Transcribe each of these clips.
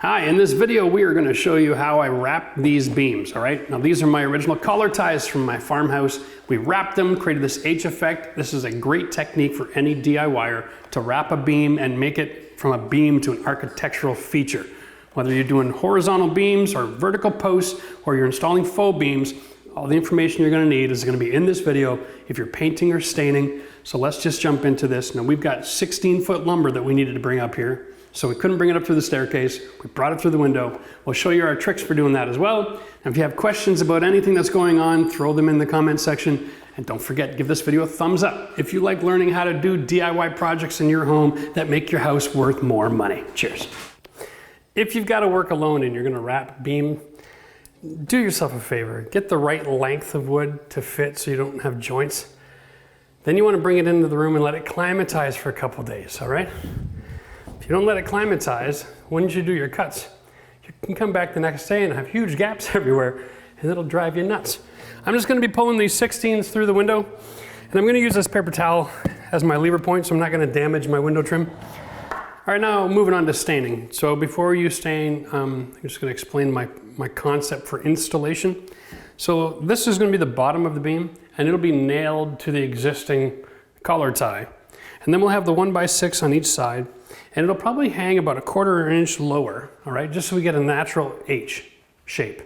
Hi, in this video we are going to show you how I wrap these beams, all right? Now these are my original collar ties from my farmhouse. We wrapped them, created this H effect. This is a great technique for any DIYer to wrap a beam and make it from a beam to an architectural feature. Whether you're doing horizontal beams or vertical posts or you're installing faux beams, all the information you're going to need is going to be in this video if you're painting or staining. So let's just jump into this. Now we've got 16-foot lumber that we needed to bring up here. So we couldn't bring it up through the staircase. We brought it through the window. We'll show you our tricks for doing that as well. And if you have questions about anything that's going on, throw them in the comment section. And don't forget, give this video a thumbs up if you like learning how to do DIY projects in your home that make your house worth more money. Cheers. If you've got to work alone and you're going to wrap a beam, do yourself a favor. Get the right length of wood to fit so you don't have joints. Then you want to bring it into the room and let it climatize for a couple days, all right? If you don't let it climatize, when you do your cuts, you can come back the next day and have huge gaps everywhere, and it'll drive you nuts. I'm just going to be pulling these 16s through the window, and I'm going to use this paper towel as my lever point, so I'm not going to damage my window trim. All right, now moving on to staining. So before you stain, I'm just going to explain my concept for installation. So this is going to be the bottom of the beam, and it'll be nailed to the existing collar tie. And then we'll have the 1x6 on each side, and it'll probably hang about a 1/4 inch lower, all right, just so we get a natural H shape.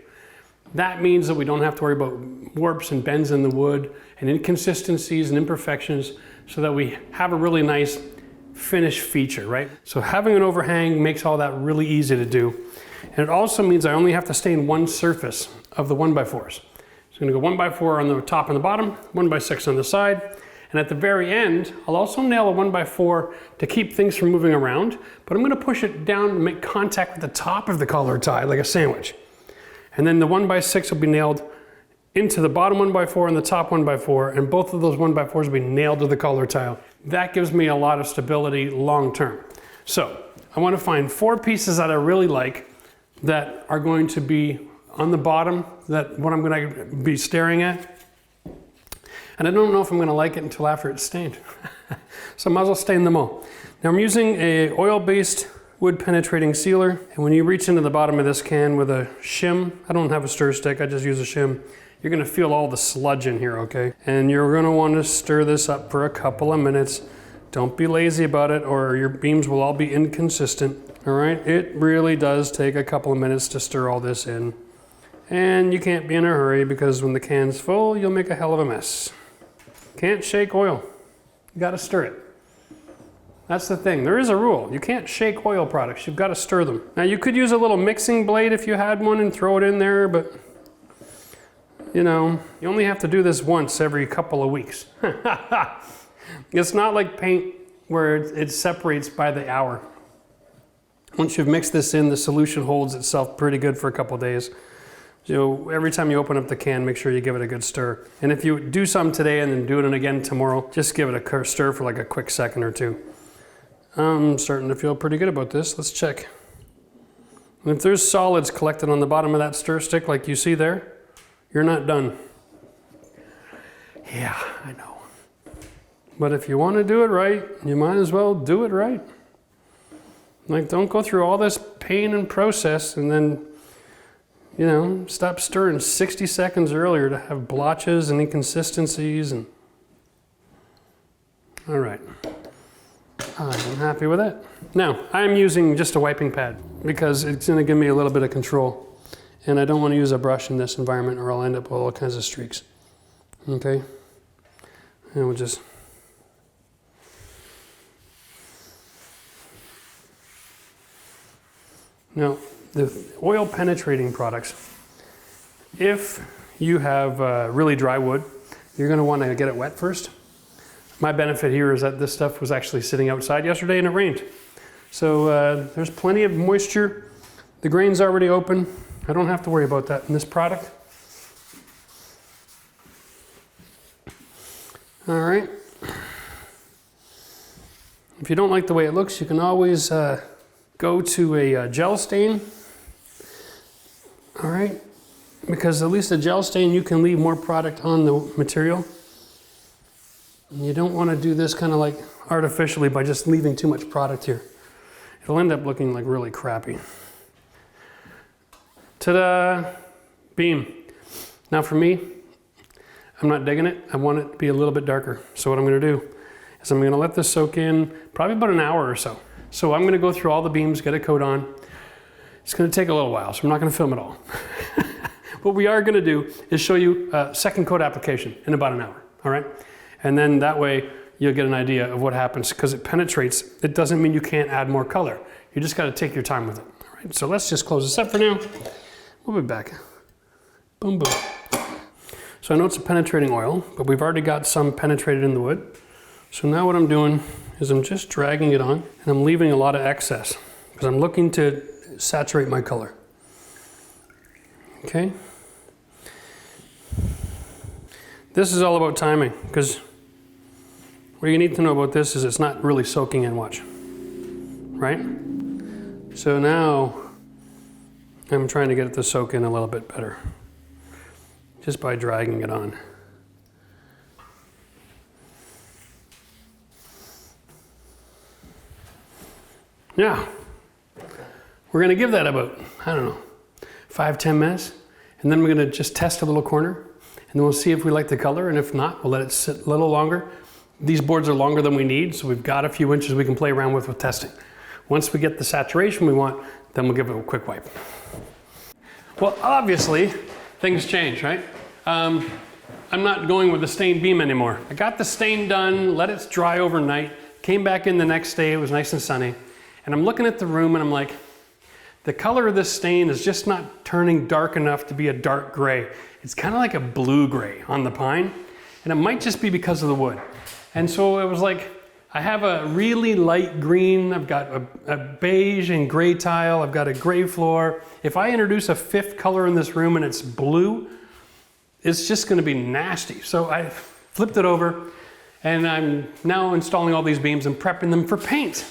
That means that we don't have to worry about warps and bends in the wood and inconsistencies and imperfections, so that we have a really nice finished feature, right? So having an overhang makes all that really easy to do. And it also means I only have to stain one surface of the 1x4s. So I'm going to go 1x4 on the top and the bottom, 1x6 on the side. And at the very end, I'll also nail a 1x4 to keep things from moving around, but I'm going to push it down and make contact with the top of the collar tie like a sandwich. And then the 1x6 will be nailed into the bottom 1x4 and the top 1x4, and both of those 1x4s will be nailed to the collar tile. That gives me a lot of stability long term. So I want to find 4 pieces that I really like that are going to be on the bottom, that what I'm going to be staring at. And I don't know if I'm going to like it until after it's stained. So I might as well stain them all. Now I'm using a oil-based wood penetrating sealer. And when you reach into the bottom of this can with a shim, I don't have a stir stick, I just use a shim. You're going to feel all the sludge in here, okay? And you're going to want to stir this up for a couple of minutes. Don't be lazy about it or your beams will all be inconsistent. All right, it really does take a couple of minutes to stir all this in. And you can't be in a hurry because when the can's full, you'll make a hell of a mess. Can't shake oil. You got to stir it. That's the thing. There is a rule. You can't shake oil products. You've got to stir them. Now you could use a little mixing blade if you had one and throw it in there, but you know, you only have to do this once every couple of weeks. It's not like paint where it separates by the hour. Once you've mixed this in, the solution holds itself pretty good for a couple of days. So every time you open up the can, make sure you give it a good stir. And if you do some today and then do it again tomorrow, just give it a stir for like a quick second or two. I'm starting to feel pretty good about this. Let's check. And if there's solids collected on the bottom of that stir stick like you see there, you're not done. Yeah, I know. But if you want to do it right, you might as well do it right. Like, don't go through all this pain and process and then, you know, stop stirring 60 seconds earlier to have blotches and inconsistencies. And all right, I'm happy with that. Now, I'm using just a wiping pad because it's going to give me a little bit of control. And I don't want to use a brush in this environment or I'll end up with all kinds of streaks. Okay? And we'll just... Now, the oil penetrating products, if you have really dry wood, you're going to want to get it wet first. My benefit here is that this stuff was actually sitting outside yesterday and it rained. So there's plenty of moisture. The grain's already open. I don't have to worry about that in this product. All right. If you don't like the way it looks, you can always go to a gel stain. All right, because at least a gel stain, you can leave more product on the material. And you don't want to do this kind of like artificially by just leaving too much product here. It'll end up looking like really crappy. Ta-da! Beam. Now for me, I'm not digging it. I want it to be a little bit darker. So what I'm gonna do is I'm gonna let this soak in probably about an hour or so. So I'm gonna go through all the beams, get a coat on. It's gonna take a little while, so I'm not gonna film it all. What we are gonna do is show you a second coat application in about an hour, all right? And then that way you'll get an idea of what happens because it penetrates. It doesn't mean you can't add more color. You just gotta take your time with it, all right? So let's just close this up for now. We'll be back. Boom, boom. So I know it's a penetrating oil, but we've already got some penetrated in the wood. So now what I'm doing is I'm just dragging it on and I'm leaving a lot of excess because I'm looking to saturate my color. Okay? This is all about timing because what you need to know about this is it's not really soaking in, watch. Right? So now I'm trying to get it to soak in a little bit better just by dragging it on. Now, we're gonna give that about, I don't know, 5-10 minutes, and then we're gonna just test a little corner, and then we'll see if we like the color, and if not, we'll let it sit a little longer. These boards are longer than we need, so we've got a few inches we can play around with testing. Once we get the saturation we want, then we'll give it a quick wipe. Well, obviously, things change, right? I'm not going with the stained beam anymore. I got the stain done, let it dry overnight, came back in the next day, it was nice and sunny, and I'm looking at the room and I'm like, the color of this stain is just not turning dark enough to be a dark gray. It's kind of like a blue gray on the pine, and it might just be because of the wood. And so it was like, I have a really light green, I've got a beige and gray tile, I've got a gray floor. If I introduce a fifth color in this room and it's blue, it's just gonna be nasty. So I flipped it over and I'm now installing all these beams and prepping them for paint.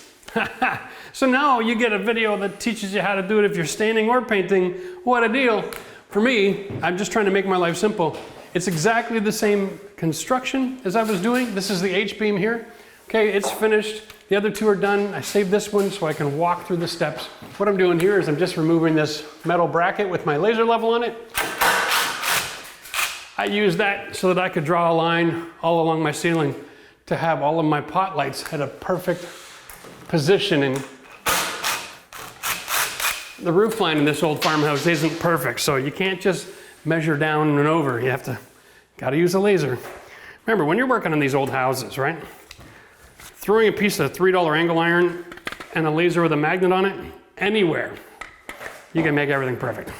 So now you get a video that teaches you how to do it if you're staining or painting. What a deal. For me, I'm just trying to make my life simple. It's exactly the same construction as I was doing. This is the H-beam here. Okay, it's finished. The other two are done. I saved this one so I can walk through the steps. What I'm doing here is I'm just removing this metal bracket with my laser level on it. I used that so that I could draw a line all along my ceiling to have all of my pot lights at a perfect positioning. The roof line in this old farmhouse isn't perfect, so you can't just measure down and over. You gotta use a laser. Remember, when you're working on these old houses, right? Throwing a piece of $3 angle iron and a laser with a magnet on it, anywhere, you can make everything perfect.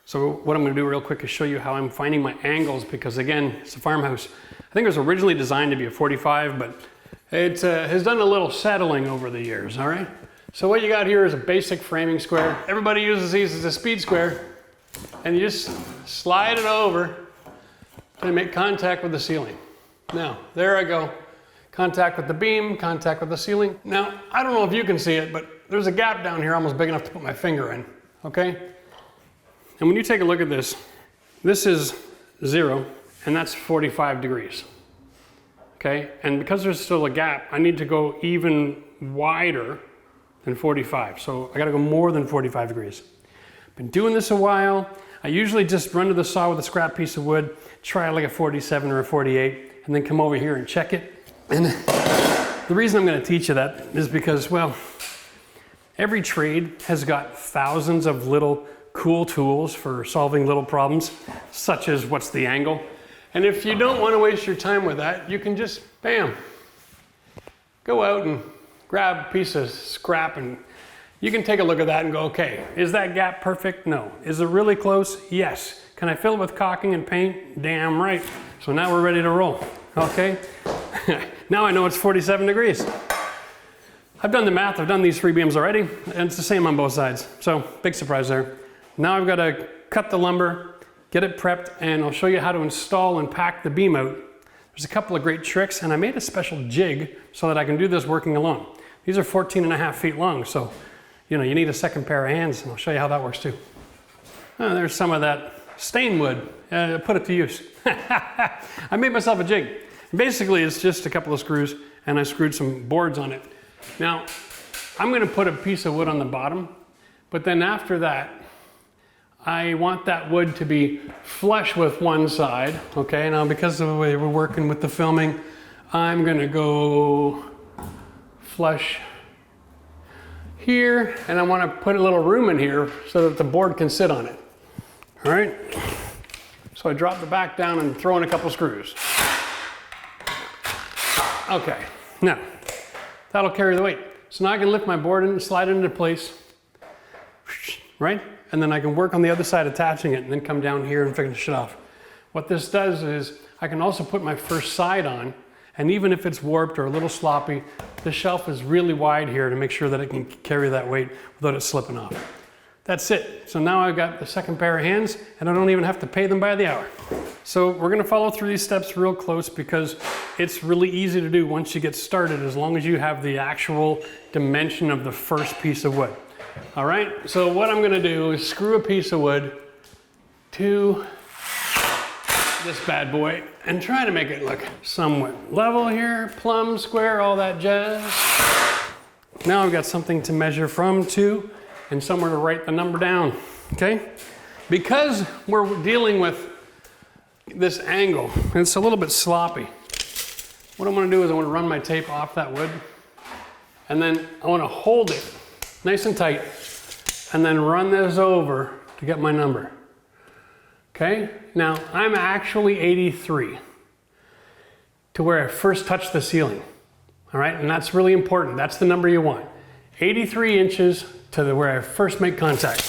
So what I'm gonna do real quick is show you how I'm finding my angles, because again, it's a farmhouse. I think it was originally designed to be a 45, but it has done a little settling over the years, all right? So what you got here is a basic framing square. Everybody uses these as a speed square, and you just slide it over to make contact with the ceiling. Now, there I go. Contact with the beam, contact with the ceiling. Now, I don't know if you can see it, but there's a gap down here almost big enough to put my finger in, okay? And when you take a look at this, this is 0, and that's 45 degrees, okay? And because there's still a gap, I need to go even wider than 45. So I gotta go more than 45 degrees. Been doing this a while. I usually just run to the saw with a scrap piece of wood, try like a 47 or a 48, and then come over here and check it. And the reason I'm gonna teach you that is because, well, every trade has got thousands of little cool tools for solving little problems, such as what's the angle. And if you don't wanna waste your time with that, you can just, bam, go out and grab a piece of scrap and you can take a look at that and go, okay, is that gap perfect? No. Is it really close? Yes. Can I fill it with caulking and paint? Damn right. So now we're ready to roll, okay? Now I know it's 47 degrees. I've done the math, I've done these 3 beams already, and it's the same on both sides. So big surprise there. Now I've got to cut the lumber, get it prepped, and I'll show you how to install and pack the beam out. There's a couple of great tricks, and I made a special jig so that I can do this working alone. These are 14.5 feet long, so you know, you need a second pair of hands, and I'll show you how that works too. There's some of that stain wood. Put it to use. I made myself a jig. Basically, it's just a couple of screws, and I screwed some boards on it. Now, I'm gonna put a piece of wood on the bottom, But then after that, I want that wood to be flush with one side, okay? Now, because of the way we're working with the filming, I'm gonna go flush here, and I wanna put a little room in here so that the board can sit on it, all right? So I drop the back down and throw in a couple screws. Okay, now, that'll carry the weight. So now I can lift my board and slide it into place, right? And then I can work on the other side attaching it and then come down here and finish it off. What this does is I can also put my first side on, and even if it's warped or a little sloppy, the shelf is really wide here to make sure that it can carry that weight without it slipping off. That's it. So now I've got the second pair of hands and I don't even have to pay them by the hour. So we're gonna follow through these steps real close because it's really easy to do once you get started, as long as you have the actual dimension of the first piece of wood. All right, so what I'm gonna do is screw a piece of wood to this bad boy and try to make it look somewhat level here, plumb, square, all that jazz. Now I've got something to measure from, to, and somewhere to write the number down, okay? Because we're dealing with this angle, and it's a little bit sloppy, what I wanna do is I wanna run my tape off that wood, and then I wanna hold it nice and tight, and then run this over to get my number. Okay, now I'm actually 83 to where I first touched the ceiling. All right, and that's really important. That's the number you want. 83 inches to where I first make contact.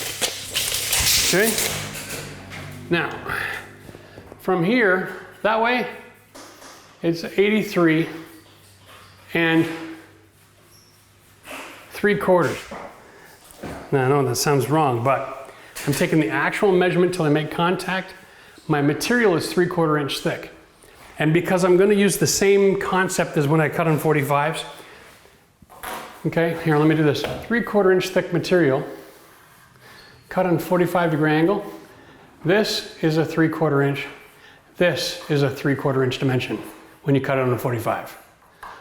Okay, now from here, that way, it's 83 and 3/4. Now I know that sounds wrong, but I'm taking the actual measurement till I make contact. My material is 3/4 inch thick. And because I'm gonna use the same concept as when I cut on 45s, okay, here, let me do this. 3/4 inch thick material, cut on 45-degree angle. This is a 3/4 inch. This is a 3/4 inch dimension when you cut it on a 45,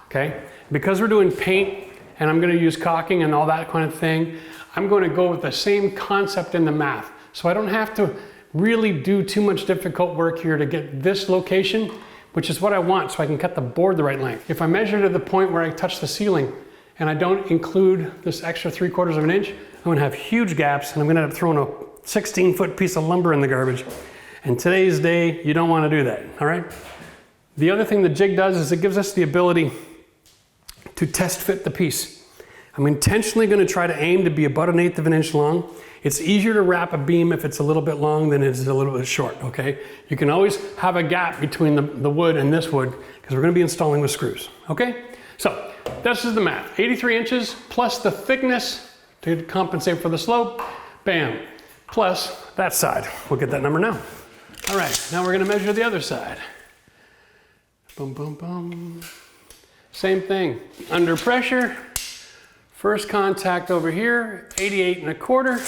okay? Because we're doing paint and I'm gonna use caulking and all that kind of thing, I'm going to go with the same concept in the math. So I don't have to really do too much difficult work here to get this location, which is what I want, so I can cut the board the right length. If I measure to the point where I touch the ceiling and I don't include this extra 3/4 of an inch, I'm gonna have huge gaps and I'm gonna end up throwing a 16-foot piece of lumber in the garbage. And today's day, you don't wanna do that, all right? The other thing the jig does is it gives us the ability to test fit the piece. I'm intentionally gonna try to aim to be about 1/8 of an inch long. It's easier to wrap a beam if it's a little bit long than it's a little bit short, okay? You can always have a gap between the wood and this wood because we're gonna be installing with screws, okay? So this is the math. 83 inches plus the thickness to compensate for the slope, bam, plus that side. We'll get that number now. All right, now we're gonna measure the other side. Boom, boom, boom. Same thing, under pressure. First contact over here, 88 1/4.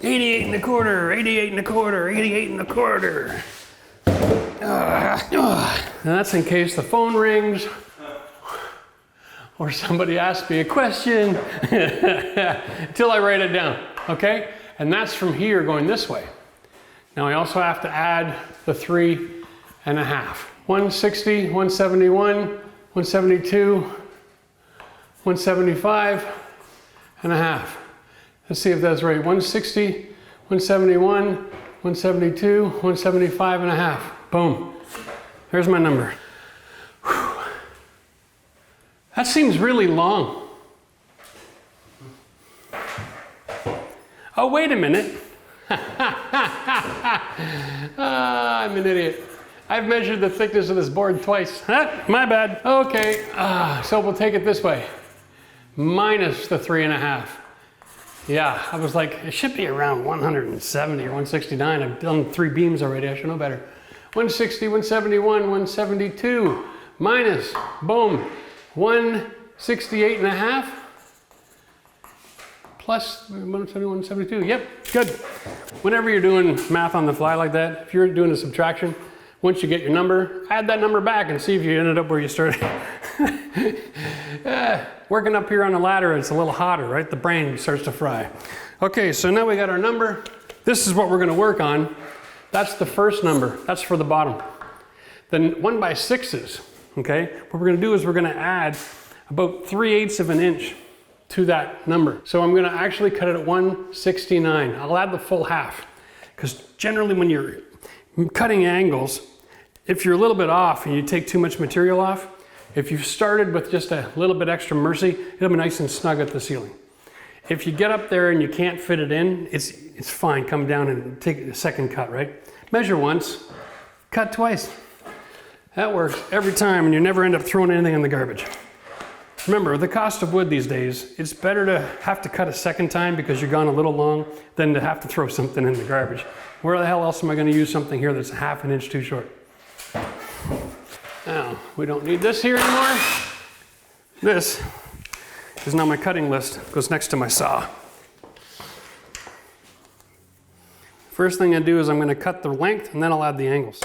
88 1/4, 88 1/4, 88 1/4. Now that's in case the phone rings or somebody asks me a question until I write it down, okay? And that's from here going this way. Now I also have to add the 3.5. 160, 171, 172, 175 and a half. Let's see if that's right. 160, 171, 172, 175 and a half. Boom. There's my number. Whew. That seems really long. Oh, wait a minute. I'm an idiot. I've measured the thickness of this board twice. My bad. Okay, so we'll take it this way. Minus the 3.5. Yeah, I was like, it should be around 170 or 169. I've done 3 beams already, I should know better. 160, 171, 172, minus, boom, 168.5, plus 171, 172, yep, good. Whenever you're doing math on the fly like that, if you're doing a subtraction, Once you get your number, add that number back and see if you ended up where you started. Working up here on the ladder, it's a little hotter, right? The brain starts to fry. Okay, so now we got our number. This is what we're gonna work on. That's the first number, that's for the bottom. Then 1/6s, okay? What we're gonna do is we're gonna add about 3/8 of an inch to that number. So I'm gonna actually cut it at 1/69. I'll add the full half, because generally when you're cutting angles, if you're a little bit off and you take too much material off, if you started with just a little bit extra mercy, it'll be nice and snug at the ceiling. If you get up there and you can't fit it in, it's fine. Come down and take a second cut, right? Measure once, cut twice. That works every time, and you never end up throwing anything in the garbage. Remember, the cost of wood these days, it's better to have to cut a second time because you're gone a little long than to have to throw something in the garbage. Where the hell else am I going to use something here that's 1/2 inch too short? Now, we don't need this here anymore. This is now my cutting list. It goes next to my saw. First thing I do is I'm going to cut the length and then I'll add the angles.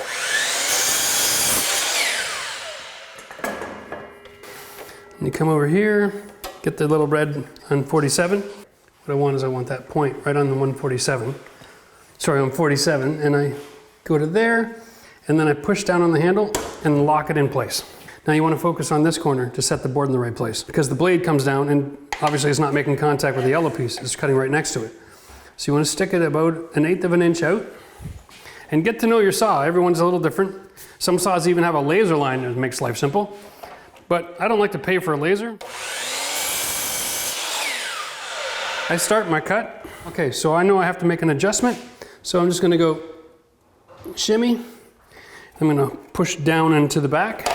And you come over here, get the little red on 47. What I want is I want that point right on the 147. Sorry, on 47, and I go to there, and then I push down on the handle and lock it in place. Now you want to focus on this corner to set the board in the right place, because the blade comes down and obviously it's not making contact with the yellow piece, it's cutting right next to it. So you want to stick it about 1/8 of an inch out, and get to know your saw. Everyone's a little different. Some saws even have a laser line that makes life simple, but I don't like to pay for a laser. I start my cut. Okay, so I know I have to make an adjustment, so I'm just going to go shimmy. I'm going to push down into the back.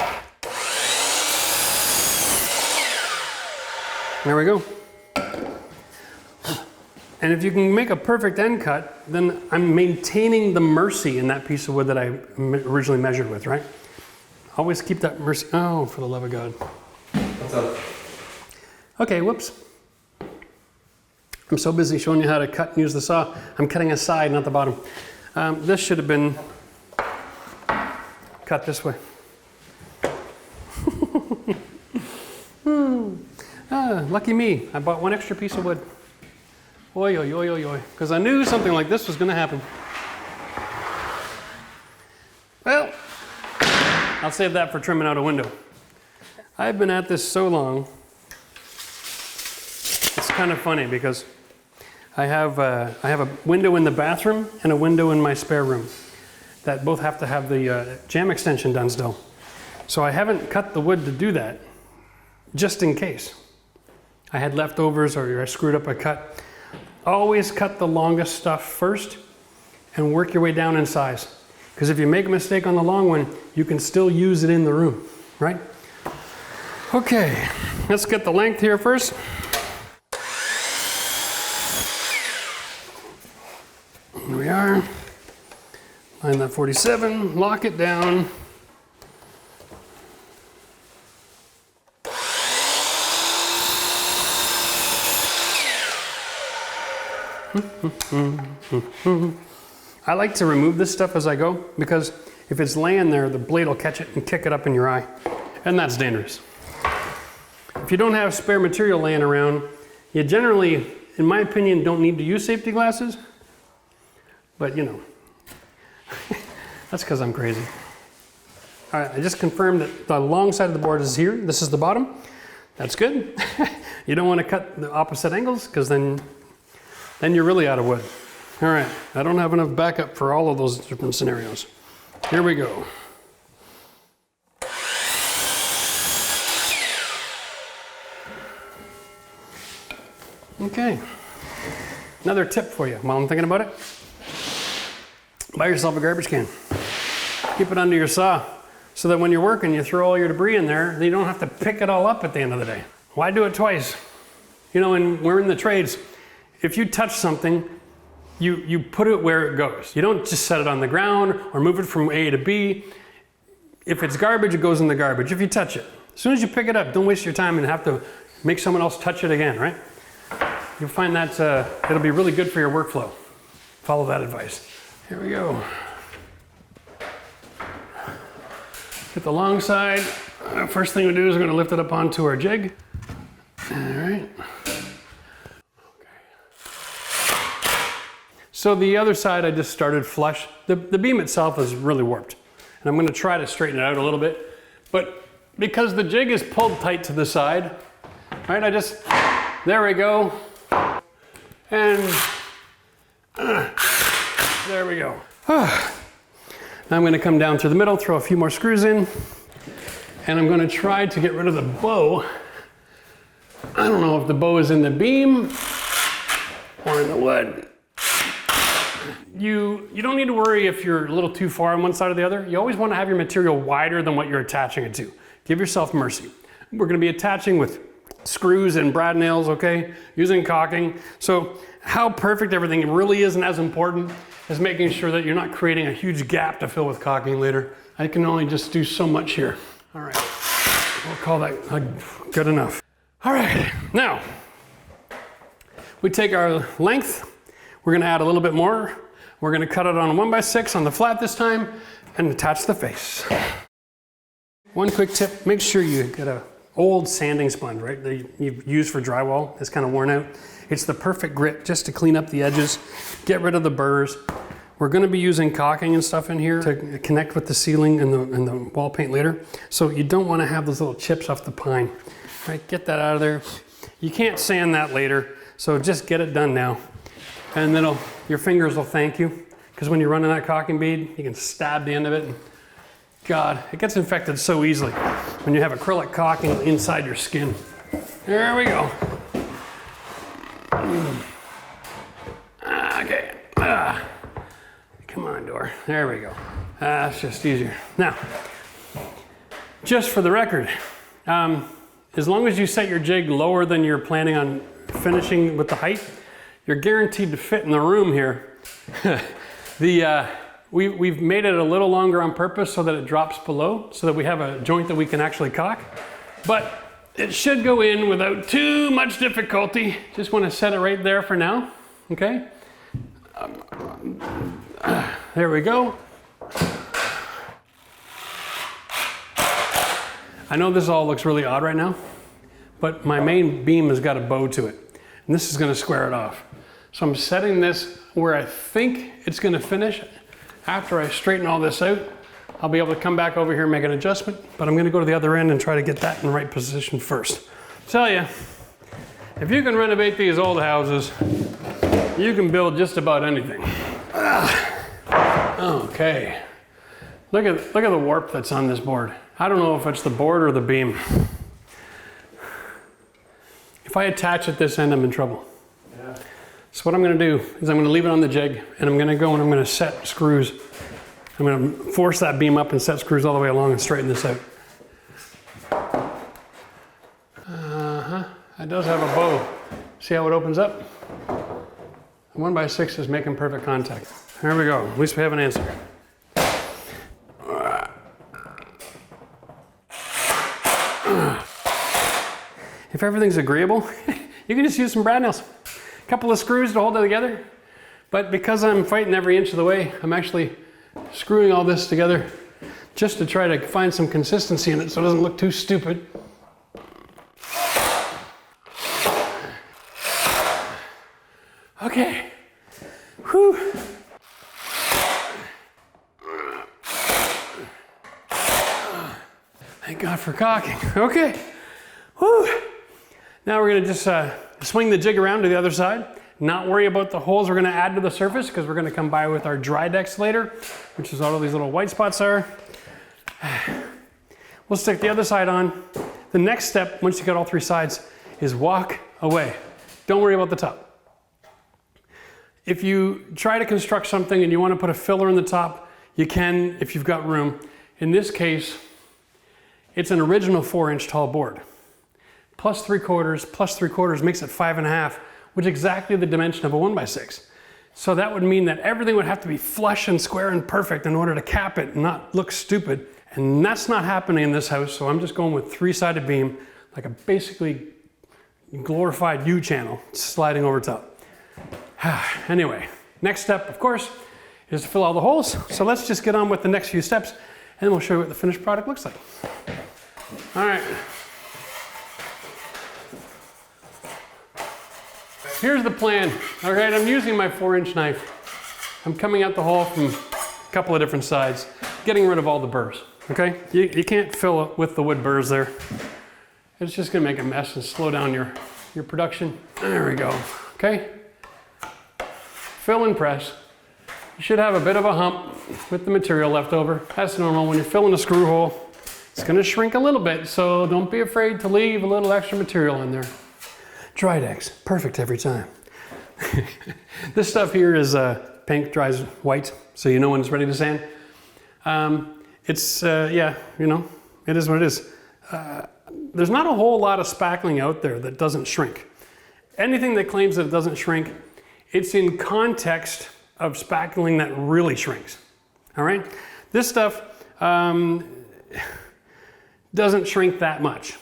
There we go. And if you can make a perfect end cut, then I'm maintaining the mercy in that piece of wood that I originally measured with, right? Always keep that mercy. Oh, for the love of God. What's up? Okay, whoops. I'm so busy showing you how to cut and use the saw. I'm cutting a side, not the bottom. This should have been cut this way. Lucky me, I bought one extra piece of wood. Oi, oi, oi, oi, oi. Because I knew something like this was going to happen. Well, I'll save that for trimming out a window. I've been at this so long. It's kind of funny because I have a window in the bathroom and a window in my spare room that both have to have the jam extension done still. So I haven't cut the wood to do that, just in case. I had leftovers or I screwed up a cut. Always cut the longest stuff first and work your way down in size. Because if you make a mistake on the long one, you can still use it in the room, right? Okay, let's get the length here first. Here we are. Line that 47, lock it down. I like to remove this stuff as I go because if it's laying there, the blade will catch it and kick it up in your eye, and that's dangerous. If you don't have spare material laying around, you generally, in my opinion, don't need to use safety glasses, but you know, that's because I'm crazy. All right, I just confirmed that the long side of the board is here. This is the bottom. That's good. You don't want to cut the opposite angles because then you're really out of wood. All right, I don't have enough backup for all of those different scenarios. Here we go. Okay, another tip for you while I'm thinking about it. Buy yourself a garbage can. Keep it under your saw so that when you're working, you throw all your debris in there, then you don't have to pick it all up at the end of the day. Why do it twice? You know, when we're in the trades, if you touch something, you put it where it goes. You don't just set it on the ground or move it from A to B. If it's garbage, it goes in the garbage if you touch it. As soon as you pick it up, don't waste your time and have to make someone else touch it again, right? You'll find that it'll be really good for your workflow. Follow that advice. Here we go. Hit the long side. First thing we do is we're going to lift it up onto our jig. All right. So the other side I just started flush. The beam itself is really warped. And I'm going to try to straighten it out a little bit. But because the jig is pulled tight to the side, right, there we go. And there we go. Now I'm going to come down through the middle, throw a few more screws in, and I'm going to try to get rid of the bow. I don't know if the bow is in the beam or in the wood. You don't need to worry if you're a little too far on one side or the other. You always want to have your material wider than what you're attaching it to. Give yourself mercy. We're going to be attaching with screws and brad nails, okay? Using caulking. So how perfect everything really isn't as important as making sure that you're not creating a huge gap to fill with caulking later. I can only just do so much here. All right, we'll call that good enough. All right, now we take our length. We're going to add a little bit more. We're going to cut it on a 1x6 on the flat this time and attach the face. One quick tip, make sure you get an old sanding sponge, right, that you've used for drywall. It's kind of worn out. It's the perfect grit just to clean up the edges, get rid of the burrs. We're going to be using caulking and stuff in here to connect with the ceiling and the wall paint later. So you don't want to have those little chips off the pine. Right, get that out of there. You can't sand that later, so just get it done now. And then your fingers will thank you, because when you're running that caulking bead, you can stab the end of it. And God, it gets infected so easily when you have acrylic caulking inside your skin. There we go. Okay. Come on, door. There we go. That's just easier. Now, just for the record, as long as you set your jig lower than you're planning on finishing with the height, you're guaranteed to fit in the room here. We've made it a little longer on purpose so that it drops below, so that we have a joint that we can actually caulk. But it should go in without too much difficulty. Just want to set it right there for now, okay? There we go. I know this all looks really odd right now, but my main beam has got a bow to it, and this is going to square it off. So I'm setting this where I think it's going to finish. After I straighten all this out, I'll be able to come back over here and make an adjustment, but I'm going to go to the other end and try to get that in the right position first. Tell you, if you can renovate these old houses, you can build just about anything. Okay, look at the warp that's on this board. I don't know if it's the board or the beam. If I attach at this end, I'm in trouble. Yeah. So what I'm going to do is I'm going to leave it on the jig, and I'm going to go and I'm going to set screws. I'm going to force that beam up and set screws all the way along and straighten this out. It does have a bow. See how it opens up? The 1x6 is making perfect contact. There we go. At least we have an answer. If everything's agreeable, you can just use some brad nails. A couple of screws to hold it together. But because I'm fighting every inch of the way, I'm actually screwing all this together just to try to find some consistency in it so it doesn't look too stupid. Okay. Whew. Thank God for caulking. Okay. Whew. Now we're going to just swing the jig around to the other side. Not worry about the holes we're going to add to the surface, because we're going to come by with our dry decks later, which is all these little white spots are. We'll stick the other side on. The next step, once you got all three sides, is walk away. Don't worry about the top. If you try to construct something and you want to put a filler in the top, you can if you've got room. In this case, it's an original 4-inch tall board. Plus 3/4 makes it 5.5, which is exactly the dimension of a 1x6. So that would mean that everything would have to be flush and square and perfect in order to cap it and not look stupid. And that's not happening in this house, so I'm just going with 3-sided beam, like a basically glorified U-channel sliding over top. Anyway, next step, of course, is to fill all the holes. So let's just get on with the next few steps, and we'll show you what the finished product looks like. All right. Here's the plan. All right, I'm using my 4-inch knife. I'm coming out the hole from a couple of different sides, getting rid of all the burrs, okay? You can't fill it with the wood burrs there. It's just gonna make a mess and slow down your production. There we go, okay? Fill and press. You should have a bit of a hump with the material left over. That's normal. When you're filling a screw hole, it's gonna shrink a little bit, so don't be afraid to leave a little extra material in there. Dried-X, perfect every time. This stuff here is paint dries white, so you know when it's ready to sand. Yeah, you know, it is what it is. There's not a whole lot of spackling out there that doesn't shrink. Anything that claims that it doesn't shrink, it's in context of spackling that really shrinks, all right? This stuff doesn't shrink that much,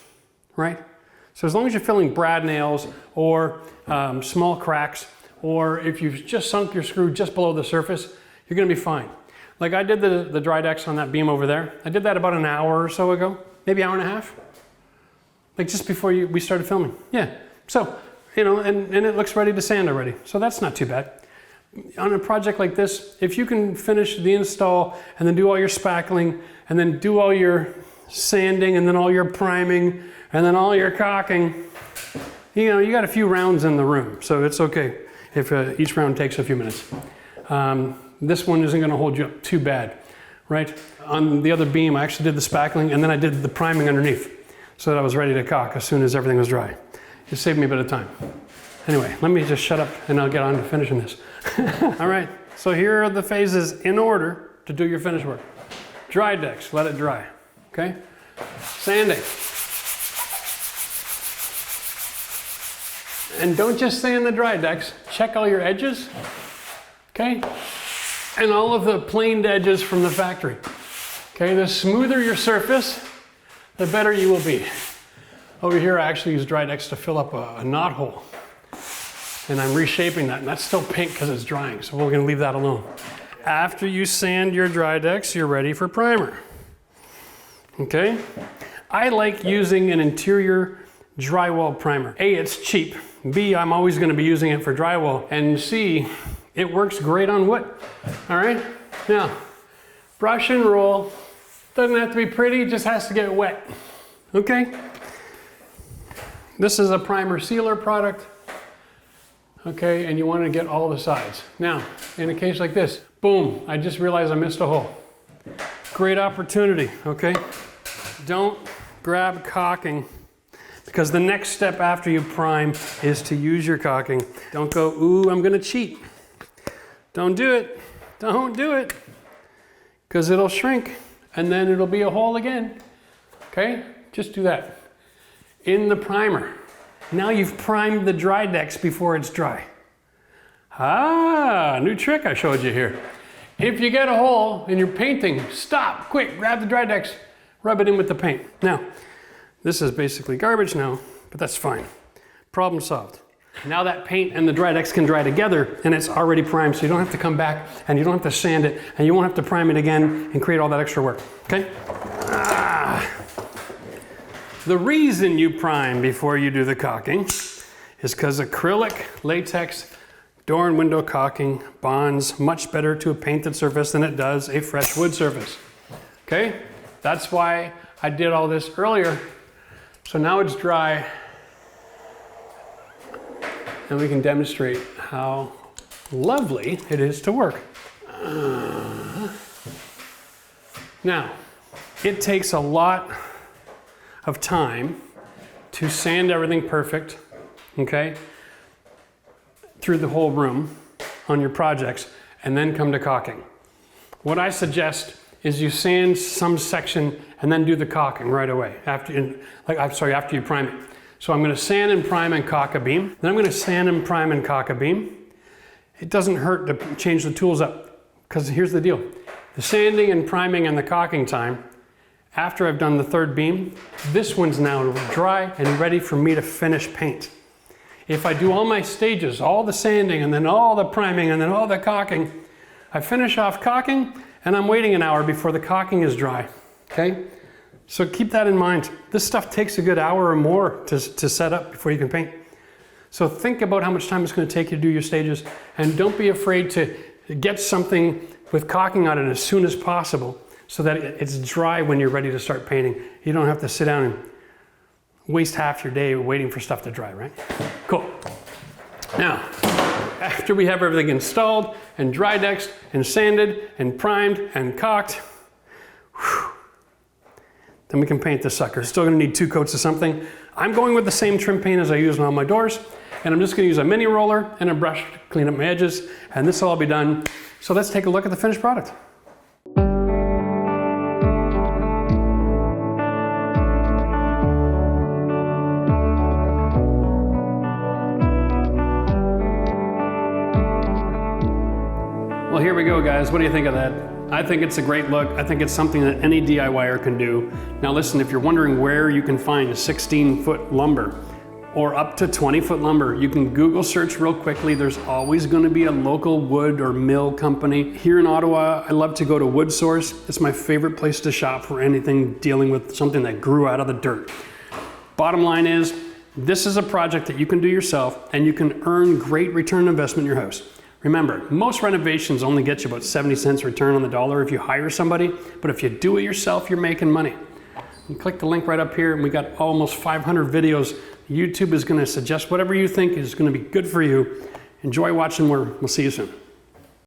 right? So as long as you're filling brad nails or small cracks, or if you've just sunk your screw just below the surface, you're gonna be fine. Like I did the Dried-X on that beam over there. I did that about an hour or so ago, maybe hour and a half. Like just before we started filming. Yeah, so, you know, and it looks ready to sand already. So that's not too bad. On a project like this, if you can finish the install and then do all your spackling and then do all your sanding and then all your priming and then all your caulking, you know, you got a few rounds in the room, so it's okay if each round takes a few minutes. This one isn't gonna hold you up too bad, right? On the other beam, I actually did the spackling and then I did the priming underneath so that I was ready to caulk as soon as everything was dry. It saved me a bit of time. Anyway, let me just shut up and I'll get on to finishing this. All right, so here are the phases in order to do your finish work. Dried-X, let it dry, okay? Sanding. And don't just sand the Dried-X, check all your edges, okay? And all of the planed edges from the factory. Okay, the smoother your surface, the better you will be. Over here, I actually use Dried-X to fill up a knot hole. And I'm reshaping that, and that's still pink because it's drying, so we're gonna leave that alone. After you sand your Dried-X, you're ready for primer. Okay? I like using an interior drywall primer. A, it's cheap. B, I'm always gonna be using it for drywall. And C, it works great on wood. All right? Now, brush and roll. Doesn't have to be pretty, it just has to get wet. Okay? This is a primer sealer product. Okay, and you want to get all the sides. Now, in a case like this, boom, I just realized I missed a hole. Great opportunity, okay? Don't grab caulking, because the next step after you prime is to use your caulking. Don't go, ooh, I'm gonna cheat. Don't do it, don't do it, because it'll shrink and then it'll be a hole again, okay? Just do that. In the primer. Now you've primed the Dried-X before it's dry. Ah, new trick I showed you here. If you get a hole and you're painting, stop, quick, grab the Dried-X, rub it in with the paint. Now, this is basically garbage now, but that's fine. Problem solved. Now that paint and the Dried-X can dry together and it's already primed, so you don't have to come back and you don't have to sand it and you won't have to prime it again and create all that extra work, okay? The reason you prime before you do the caulking is because acrylic, latex, door and window caulking bonds much better to a painted surface than it does a fresh wood surface. Okay? That's why I did all this earlier. So now it's dry and we can demonstrate how lovely it is to work. Now, it takes a lot of time to sand everything perfect, okay, through the whole room on your projects and then come to caulking. What I suggest is you sand some section and then do the caulking right away after you prime it. So I'm going to sand and prime and caulk a beam. Then I'm going to sand and prime and caulk a beam. It doesn't hurt to change the tools up, because here's the deal. The sanding and priming and the caulking time, after I've done the third beam, this one's now dry and ready for me to finish paint. If I do all my stages, all the sanding and then all the priming and then all the caulking, I finish off caulking and I'm waiting an hour before the caulking is dry, okay? So keep that in mind. This stuff takes a good hour or more to set up before you can paint. So think about how much time it's going to take you to do your stages, and don't be afraid to get something with caulking on it as soon as possible so that it's dry when you're ready to start painting. You don't have to sit down and waste half your day waiting for stuff to dry, right? Cool. Now, after we have everything installed and dry decked and sanded and primed and caulked, then we can paint this sucker. Still gonna need 2 coats of something. I'm going with the same trim paint as I use on all my doors, and I'm just gonna use a mini roller and a brush to clean up my edges, and this will all be done. So let's take a look at the finished product. Well, here we go, guys. What do you think of that? I think it's a great look. I think it's something that any DIYer can do. Now listen, if you're wondering where you can find 16-foot lumber or up to 20-foot lumber, you can Google search real quickly. There's always going to be a local wood or mill company. Here in Ottawa, I love to go to Wood Source. It's my favorite place to shop for anything dealing with something that grew out of the dirt. Bottom line is, this is a project that you can do yourself, and you can earn great return on investment in your house. Remember, most renovations only get you about 70 cents return on the dollar if you hire somebody, but if you do it yourself, you're making money. You click the link right up here, and we got almost 500 videos. YouTube is gonna suggest whatever you think is gonna be good for you. Enjoy watching more. We'll see you soon.